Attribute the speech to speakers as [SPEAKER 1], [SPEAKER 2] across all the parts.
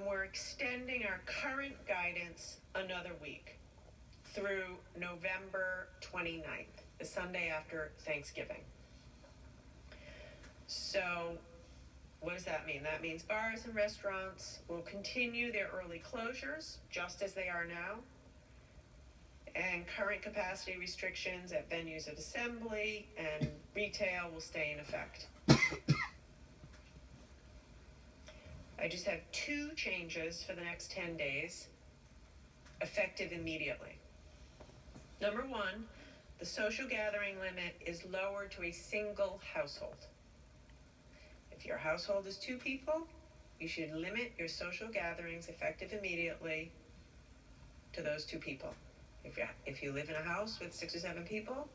[SPEAKER 1] We're extending our current guidance another week through November 29th, the Sunday after Thanksgiving. So what does that mean? That means bars and restaurants will continue their early closures, just as they are now. And current capacity restrictions at venues of assembly and retail will stay in effect. I just have 2 changes for the next 10 days, effective immediately. Number 1, the social gathering limit is lowered to a single household. If your household is 2 people, you should limit your social gatherings effective immediately to those 2 people. If you live in a house with 6 or 7 people,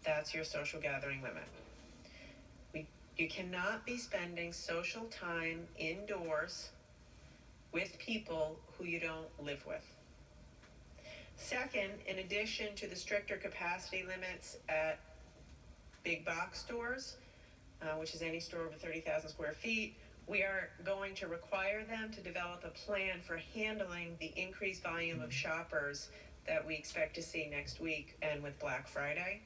[SPEAKER 1] that's your social gathering limit. You cannot be spending social time indoors with people who you don't live with. Second, in addition to the stricter capacity limits at big box stores, which is any store over 30,000 square feet, we are going to require them to develop a plan for handling the increased volume of shoppers that we expect to see next week and with Black Friday.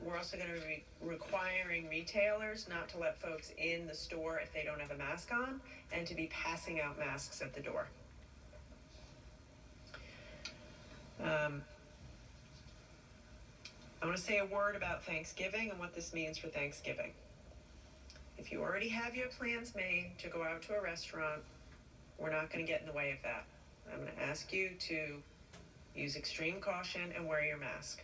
[SPEAKER 1] We're also going to be requiring retailers not to let folks in the store if they don't have a mask on, and to be passing out masks at the door. I want to say a word about Thanksgiving and what this means for Thanksgiving. If you already have your plans made to go out to a restaurant, we're not going to get in the way of that. I'm going to ask you to use extreme caution and wear your mask.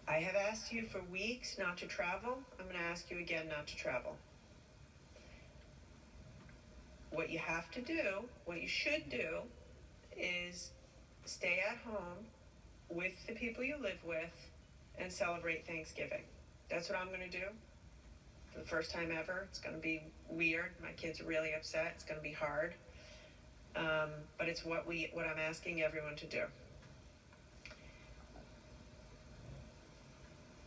[SPEAKER 1] I have asked you for weeks not to travel. I'm going to ask you again not to travel. What you have to do, what you should do, is stay at home with the people you live with and celebrate Thanksgiving. That's what I'm going to do. For the first time ever. It's going to be weird. My kids are really upset. It's going to be hard. But it's what I'm asking everyone to do.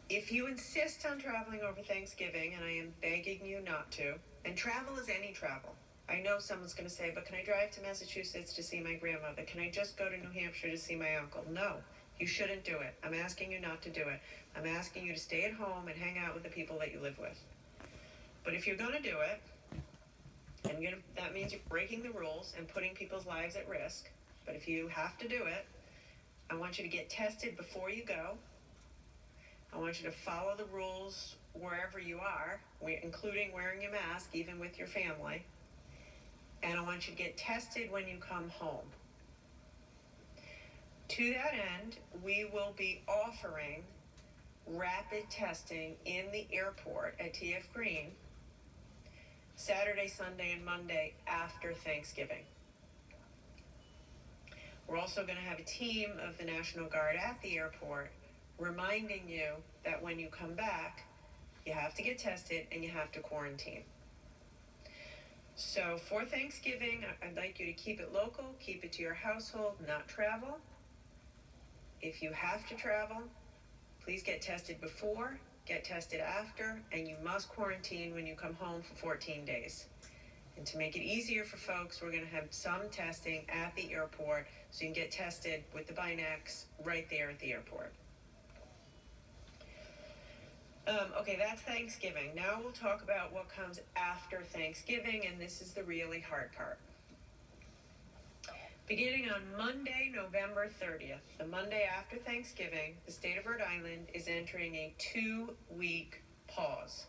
[SPEAKER 1] If you insist on traveling over Thanksgiving, and I am begging you not to, and travel is any travel. I know someone's going to say, but can I drive to Massachusetts to see my grandmother? Can I just go to New Hampshire to see my uncle? No, you shouldn't do it. I'm asking you not to do it. I'm asking you to stay at home and hang out with the people that you live with. But if you're going to do it, and that means you're breaking the rules and putting people's lives at risk, but if you have to do it, I want you to get tested before you go. I want you to follow the rules wherever you are, including wearing your mask, even with your family. And I want you to get tested when you come home. To that end, we will be offering rapid testing in the airport at TF Green Saturday, Sunday, and Monday after Thanksgiving. We're also going to have a team of the National Guard at the airport reminding you that when you come back, you have to get tested and you have to quarantine. So for Thanksgiving, I'd like you to keep it local, keep it to your household, not travel. If you have to travel, please get tested before, get tested after, and you must quarantine when you come home for 14 days. And to make it easier for folks, we're going to have some testing at the airport so you can get tested with the Binax right there at the airport. Okay, that's Thanksgiving. Now we'll talk about what comes after Thanksgiving, and this is the really hard part. Beginning on Monday, November 30th, the Monday after Thanksgiving, the state of Rhode Island is entering a 2-week pause.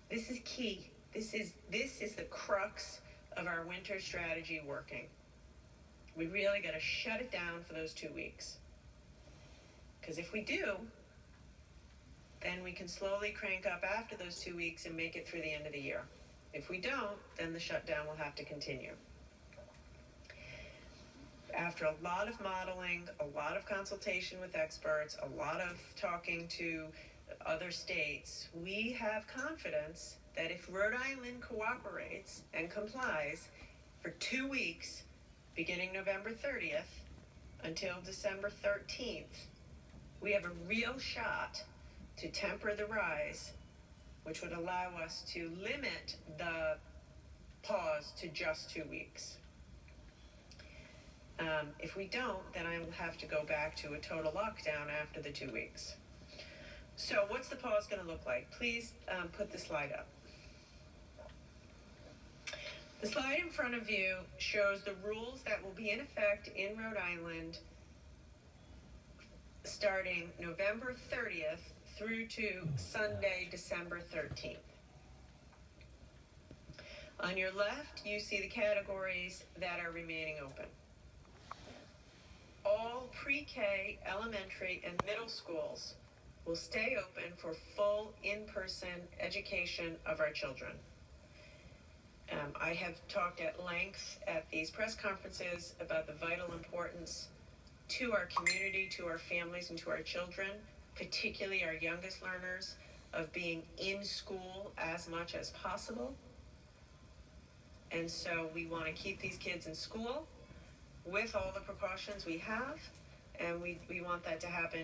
[SPEAKER 1] This is key. This is the crux of our winter strategy working. We really got to shut it down for those 2 weeks. Because if we do, then we can slowly crank up after those 2 weeks and make it through the end of the year. If we don't, then the shutdown will have to continue. After a lot of modeling, a lot of consultation with experts, a lot of talking to other states, we have confidence that if Rhode Island cooperates and complies for 2 weeks, beginning November 30th until December 13th, we have a real shot to temper the rise which would allow us to limit the pause to just 2 weeks. If we don't, then I will have to go back to a total lockdown after the 2 weeks. So what's the pause going to look like? Please put the slide up. The slide in front of you shows the rules that will be in effect in Rhode Island starting November 30th through to Sunday, December 13th. On your left, you see the categories that are remaining open. All pre-K, elementary, and middle schools will stay open for full in-person education of our children. I have talked at length at these press conferences about the vital importance to our community, to our families, and to our children, particularly our youngest learners, of being in school as much as possible. And so we want to keep these kids in school with all the precautions we have, and we want that to happen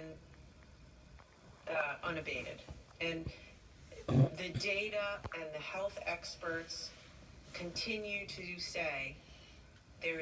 [SPEAKER 1] unabated. And the data and the health experts continue to say there is